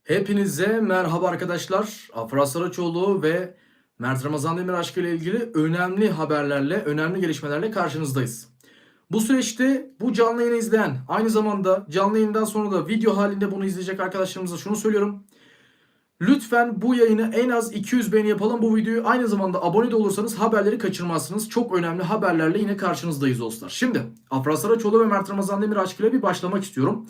Hepinize merhaba arkadaşlar. Afra Saraçoğlu ve Mert Ramazan Demir aşkı ile ilgili önemli haberlerle, önemli gelişmelerle karşınızdayız. Bu süreçte bu canlı yayını izleyen, aynı zamanda canlı yayından sonra da video halinde bunu izleyecek arkadaşlarımıza şunu söylüyorum. Lütfen bu yayını en az 200 beğeni yapalım bu videoyu. Aynı zamanda abone de olursanız haberleri kaçırmazsınız. Çok önemli haberlerle yine karşınızdayız dostlar. Şimdi Afra Saraçoğlu ve Mert Ramazan Demir aşkıyla bir başlamak istiyorum.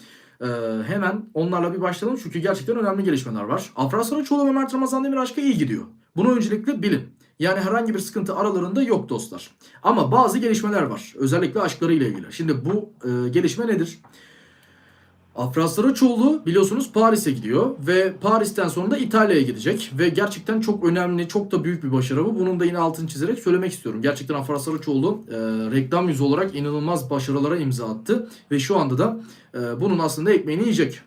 Hemen onlarla bir başlayalım çünkü gerçekten önemli gelişmeler var. Afra Saraçoğlu ve Mert Ramazan Demir aşkı iyi gidiyor. Bunu öncelikle bilin. Yani herhangi bir sıkıntı aralarında yok dostlar. Ama bazı gelişmeler var. Özellikle aşklarıyla ilgili. Şimdi bu gelişme nedir? Afra Saraçoğlu biliyorsunuz Paris'e gidiyor ve Paris'ten sonra da İtalya'ya gidecek ve gerçekten çok önemli, çok da büyük bir başarı bu. Bunun da yine altını çizerek söylemek istiyorum. Gerçekten Afra Saraçoğlu reklam yüzü olarak inanılmaz başarılara imza attı ve şu anda da bunun aslında ekmeğini yiyecek.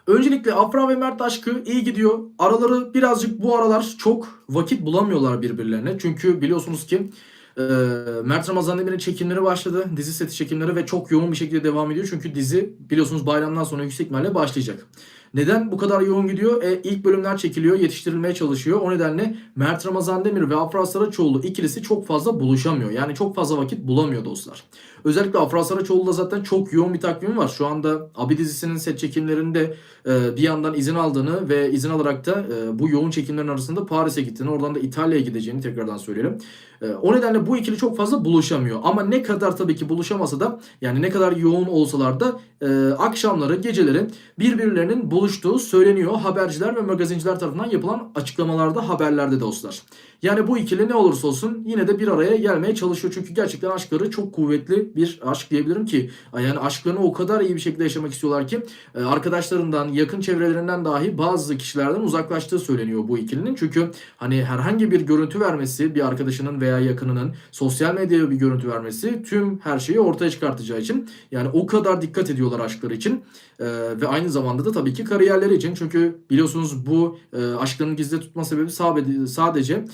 Öncelikle Afra ve Mert aşkı iyi gidiyor. Araları birazcık bu aralar çok vakit bulamıyorlar birbirlerine. Çünkü biliyorsunuz ki e, Mert Ramazan Demir'in çekimleri başladı. Dizi seti çekimleri ve çok yoğun bir şekilde devam ediyor. Çünkü dizi biliyorsunuz bayramdan sonra yüksek ihtimalle başlayacak. Neden bu kadar yoğun gidiyor? İlk bölümler çekiliyor, yetiştirilmeye çalışıyor. O nedenle Mert Ramazan Demir ve Afra Saraçoğlu ikilisi çok fazla buluşamıyor. Yani çok fazla vakit bulamıyor dostlar. Özellikle Afra Saraçoğlu'da zaten çok yoğun bir takvimi var. Şu anda Abi dizisinin set çekimlerinde bir yandan izin aldığını ve izin alarak da bu yoğun çekimlerin arasında Paris'e gittiğini, oradan da İtalya'ya gideceğini tekrardan söyleyelim. O nedenle bu ikili çok fazla buluşamıyor. Ama ne kadar tabii ki buluşamasa da yani ne kadar yoğun olsalar da akşamları, geceleri birbirlerinin buluştuğu söyleniyor. Haberciler ve magazinciler tarafından yapılan açıklamalarda, haberlerde dostlar. Yani bu ikili ne olursa olsun yine de bir araya gelmeye çalışıyor. Çünkü gerçekten aşkları çok kuvvetli bir aşk diyebilirim ki. Yani aşklarını o kadar iyi bir şekilde yaşamak istiyorlar ki arkadaşlarından, yakın çevrelerinden dahi bazı kişilerden uzaklaştığı söyleniyor bu ikilinin. Çünkü hani herhangi bir görüntü vermesi, bir arkadaşının veya yakınının sosyal medyaya bir görüntü vermesi tüm her şeyi ortaya çıkartacağı için yani o kadar dikkat ediyorlar aşkları için. Ve aynı zamanda da tabii ki kariyerleri için. Çünkü biliyorsunuz bu aşklarını gizli tutma sebebi sadece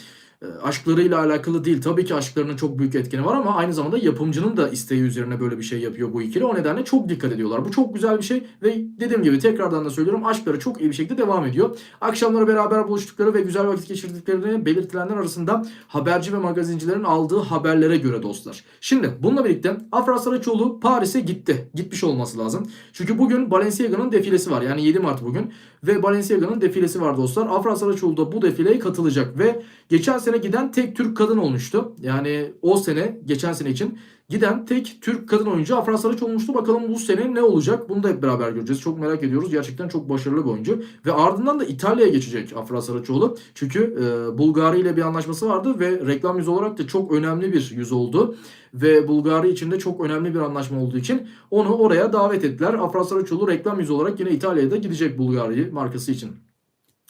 aşklarıyla alakalı değil. Tabii ki aşklarının çok büyük etkeni var ama aynı zamanda yapımcının da isteği üzerine böyle bir şey yapıyor bu ikili. O nedenle çok dikkat ediyorlar. Bu çok güzel bir şey ve dediğim gibi tekrardan da söylüyorum aşkları çok iyi bir şekilde devam ediyor. Akşamları beraber buluştukları ve güzel vakit geçirdiklerini belirtilenler arasında haberci ve magazincilerin aldığı haberlere göre dostlar. Şimdi bununla birlikte Afra Saraçoğlu Paris'e gitti. Gitmiş olması lazım. Çünkü bugün Balenciaga'nın defilesi var. Yani 7 Mart bugün ve Balenciaga'nın defilesi var dostlar. Afra Saraçoğlu da bu defileye katılacak ve geçen sene giden tek Türk kadın olmuştu. Yani o sene, geçen sene için giden tek Türk kadın oyuncu Afra Saraçoğlu olmuştu. Bakalım bu sene ne olacak? Bunu da hep beraber göreceğiz. Çok merak ediyoruz. Gerçekten çok başarılı bir oyuncu. Ve ardından da İtalya'ya geçecek Afra Saraçoğlu. Çünkü Bulgari ile bir anlaşması vardı ve reklam yüzü olarak da çok önemli bir yüz oldu. Ve Bulgari için de çok önemli bir anlaşma olduğu için onu oraya davet ettiler. Afra Saraçoğlu reklam yüzü olarak yine İtalya'ya da gidecek Bulgari markası için.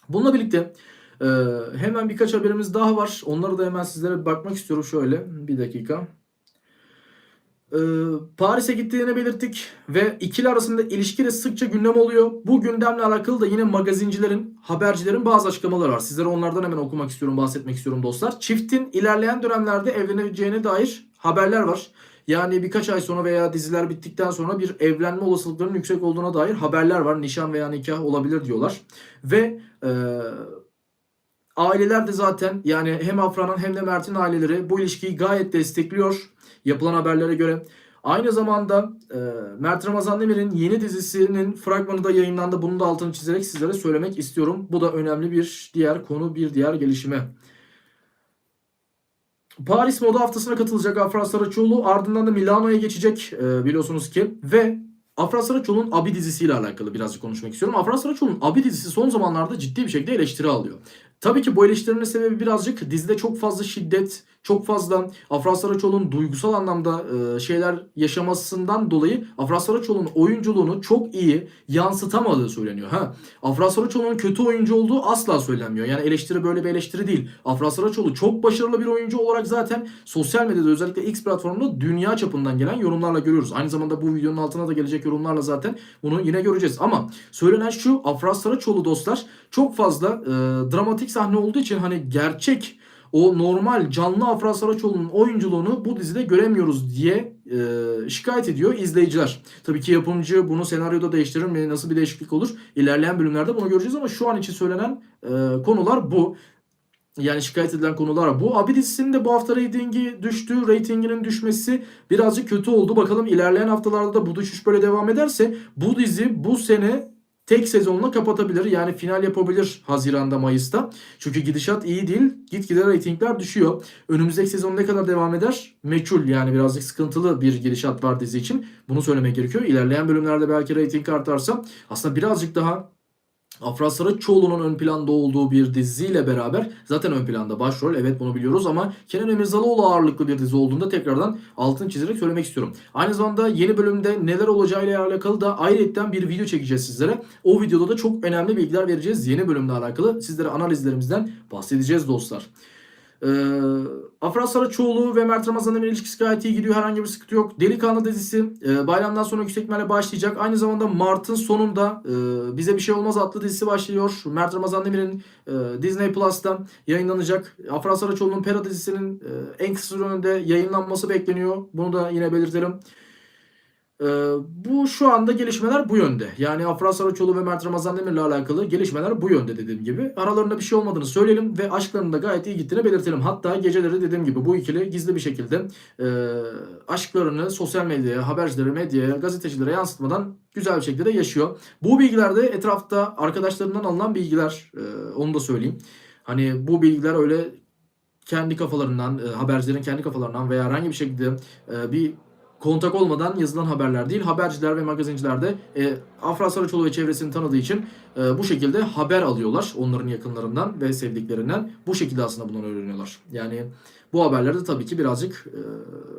Bununla birlikte hemen birkaç haberimiz daha var. Onları da hemen sizlere bakmak istiyorum şöyle. Bir dakika. Paris'e gittiğini belirttik ve ikili arasında ilişki de sıkça gündem oluyor. Bu gündemle alakalı da yine magazincilerin, habercilerin bazı açıklamaları var. Sizlere onlardan hemen okumak istiyorum, bahsetmek istiyorum dostlar. Çiftin ilerleyen dönemlerde evleneceğine dair haberler var. Yani birkaç ay sonra veya diziler bittikten sonra bir evlenme olasılıklarının yüksek olduğuna dair haberler var. Nişan veya nikah olabilir diyorlar. Ve aileler de zaten yani hem Afra'nın hem de Mert'in aileleri bu ilişkiyi gayet destekliyor yapılan haberlere göre. Aynı zamanda Mert Ramazan Demir'in yeni dizisinin fragmanı da yayınlandı. Bunun da altını çizerek sizlere söylemek istiyorum. Bu da önemli bir diğer konu, bir diğer gelişme. Paris Moda Haftası'na katılacak Afra Saraçoğlu. Ardından da Milano'ya geçecek biliyorsunuz ki. Ve Afra Saraçoğlu'nun Abi dizisiyle alakalı birazcık konuşmak istiyorum. Afra Saraçoğlu'nun Abi dizisi son zamanlarda ciddi bir şekilde eleştiri alıyor. Tabii ki bu eleştirinin sebebi birazcık dizide çok fazla şiddet, çok fazla Afra Saraçoğlu'nun duygusal anlamda şeyler yaşamasından dolayı Afra Saraçoğlu'nun oyunculuğunu çok iyi yansıtamadığı söyleniyor. Afra Saraçoğlu'nun kötü oyuncu olduğu asla söylenmiyor. Yani eleştiri böyle bir eleştiri değil. Afra Saraçoğlu çok başarılı bir oyuncu olarak zaten sosyal medyada özellikle X platformunda dünya çapından gelen yorumlarla görüyoruz. Aynı zamanda bu videonun altına da gelecek yorumlarla zaten bunu yine göreceğiz. Ama söylenen şu, Afra Saraçoğlu dostlar çok fazla dramatik sahne olduğu için hani gerçek o normal canlı Afra Saraçoğlu'nun oyunculuğunu bu dizide göremiyoruz diye şikayet ediyor izleyiciler. Tabii ki yapımcı bunu senaryoda değiştirir mi? Nasıl bir değişiklik olur? İlerleyen bölümlerde bunu göreceğiz ama şu an için söylenen konular bu. Yani şikayet edilen konular bu. Abi dizisinin de bu hafta reytingi düştü. Reytinginin düşmesi birazcık kötü oldu. Bakalım ilerleyen haftalarda da bu düşüş böyle devam ederse bu dizi bu sene tek sezonla kapatabilir. Yani final yapabilir Haziran'da, Mayıs'ta. Çünkü gidişat iyi değil. Gitgide reytingler düşüyor. Önümüzdeki sezon ne kadar devam eder? Meçhul, yani birazcık sıkıntılı bir gidişat var dizi için. Bunu söylemek gerekiyor. İlerleyen bölümlerde belki reyting artarsa aslında birazcık daha Afra Saraçoğlu'nun ön planda olduğu bir diziyle beraber, zaten ön planda başrol, evet bunu biliyoruz, ama Kenan İmirzalıoğlu ağırlıklı bir dizi olduğunda tekrardan altını çizerek söylemek istiyorum. Aynı zamanda yeni bölümde neler olacağıyla alakalı da ayrıca bir video çekeceğiz sizlere. O videoda da çok önemli bilgiler vereceğiz. Yeni bölümle alakalı sizlere analizlerimizden bahsedeceğiz dostlar. Afra Saraçoğlu ve Mert Ramazan Demir ilişkisi gayet iyi gidiyor. Herhangi bir sıkıntı yok. Delikanlı dizisi bayramdan sonra yüksek ihtimalle başlayacak. Aynı zamanda Mart'ın sonunda Bize Bir Şey Olmaz adlı dizisi başlıyor. Mert Ramazan Demir'in Disney Plus'ta yayınlanacak. Afra Saraçoğlu'nun Pera dizisinin en kısa sürede yayınlanması bekleniyor. Bunu da yine belirtelim. Bu şu anda gelişmeler bu yönde. Yani Afra Saraçoğlu ve Mert Ramazan Demir'le alakalı gelişmeler bu yönde dediğim gibi. Aralarında bir şey olmadığını söyleyelim ve aşklarının da gayet iyi gittiğini belirtelim. Hatta geceleri dediğim gibi bu ikili gizli bir şekilde aşklarını sosyal medyaya, habercilere, medyaya, gazetecilere yansıtmadan güzel bir şekilde yaşıyor. Bu bilgiler de etrafta arkadaşlarından alınan bilgiler, onu da söyleyeyim. Hani bu bilgiler öyle kendi kafalarından, habercilerin kendi kafalarından veya herhangi bir şekilde bir kontak olmadan yazılan haberler değil. Haberciler ve magazinciler de Afra Saraçoğlu ve çevresini tanıdığı için bu şekilde haber alıyorlar onların yakınlarından ve sevdiklerinden. Bu şekilde aslında bunları öğreniyorlar. Yani bu haberlerde tabii ki birazcık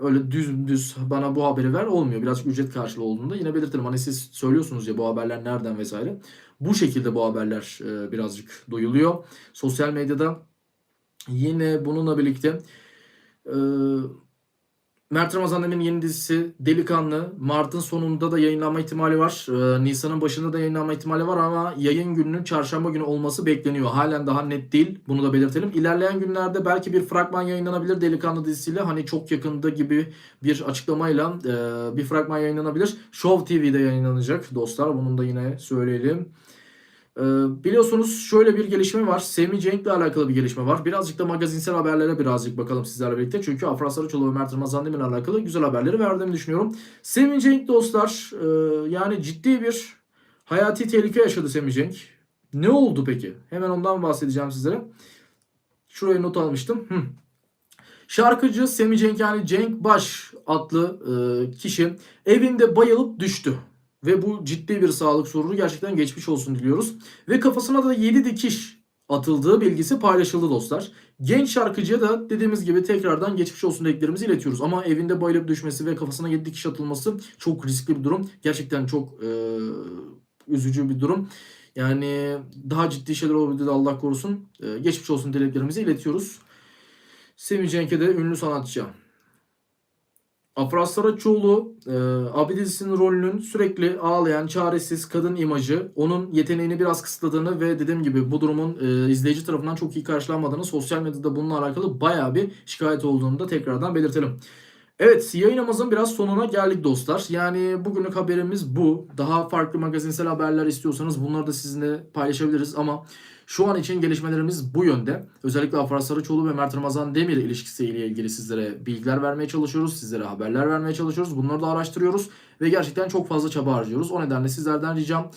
öyle düz bana bu haberi ver olmuyor. Birazcık ücret karşılığı olduğunda yine belirtirim. Hani siz söylüyorsunuz ya bu haberler nereden vesaire. Bu şekilde bu haberler birazcık duyuluyor. Sosyal medyada yine bununla birlikte Mert Ramazan Demir'in yeni dizisi Delikanlı Mart'ın sonunda da yayınlanma ihtimali var. Nisan'ın başında da yayınlanma ihtimali var ama yayın gününün çarşamba günü olması bekleniyor. Halen daha net değil. Bunu da belirtelim. İlerleyen günlerde belki bir fragman yayınlanabilir Delikanlı dizisiyle. Hani çok yakında gibi bir açıklamayla bir fragman yayınlanabilir. Show TV'de yayınlanacak dostlar. Bunun da yine söyleyelim. Biliyorsunuz şöyle bir gelişme var. Semih Cenk'le alakalı bir gelişme var. Birazcık da magazinsel haberlere birazcık bakalım sizlerle birlikte. Çünkü Afra Saraçoğlu ve Mert Ramazan Demir'le alakalı güzel haberleri verdiğimi düşünüyorum. Semih Cenk dostlar, yani ciddi bir hayati tehlike yaşadı Semih Cenk. Ne oldu peki? Hemen ondan bahsedeceğim sizlere. Şuraya not almıştım. Şarkıcı Semih Cenk, yani Cenk Baş adlı kişi evinde bayılıp düştü. Ve bu ciddi bir sağlık sorunu, gerçekten geçmiş olsun diliyoruz. Ve kafasına da 7 dikiş atıldığı bilgisi paylaşıldı dostlar. Genç şarkıcıya da dediğimiz gibi tekrardan geçmiş olsun dileklerimizi iletiyoruz. Ama evinde bayılıp düşmesi ve kafasına 7 dikiş atılması çok riskli bir durum. Gerçekten çok üzücü bir durum. Yani daha ciddi şeyler olabilir de Allah korusun. Geçmiş olsun dileklerimizi iletiyoruz. Semih Cenk'e de ünlü sanatçı. Afra Saraçoğlu Abi dizisinin rolünün sürekli ağlayan, çaresiz kadın imajı onun yeteneğini biraz kısıtladığını ve dediğim gibi bu durumun izleyici tarafından çok iyi karşılanmadığını, sosyal medyada bununla alakalı bayağı bir şikayet olduğunu da tekrardan belirtelim. Evet, yayınımızın biraz sonuna geldik dostlar. Yani bugünlük haberimiz bu. Daha farklı magazinsel haberler istiyorsanız bunları da sizinle paylaşabiliriz ama şu an için gelişmelerimiz bu yönde. Özellikle Afra Saraçoğlu ve Mert Ramazan Demir ilişkisiyle ilgili sizlere bilgiler vermeye çalışıyoruz. Sizlere haberler vermeye çalışıyoruz. Bunları da araştırıyoruz ve gerçekten çok fazla çaba harcıyoruz. O nedenle sizlerden ricam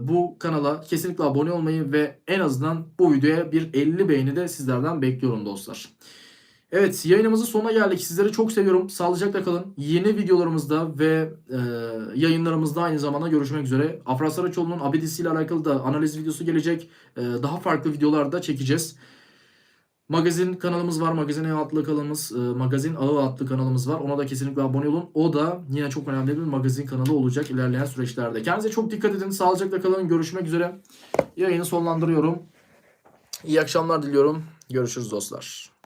bu kanala kesinlikle abone olmayı ve en azından bu videoya bir 50 beğeni de sizlerden bekliyorum dostlar. Evet, yayınımızın sonuna geldik. Sizleri çok seviyorum. Sağlıcakla kalın. Yeni videolarımızda ve yayınlarımızda aynı zamanda görüşmek üzere. Afra Saraçoğlu'nun Abidisi ile alakalı da analiz videosu gelecek. Daha farklı videolar da çekeceğiz. Magazin kanalımız var. Magazin Ağı adlı kanalımız, Magazin Ağı adlı kanalımız var. Ona da kesinlikle abone olun. O da yine çok önemli bir magazin kanalı olacak ilerleyen süreçlerde. Kendinize çok dikkat edin. Sağlıcakla kalın. Görüşmek üzere. Yayını sonlandırıyorum. İyi akşamlar diliyorum. Görüşürüz dostlar.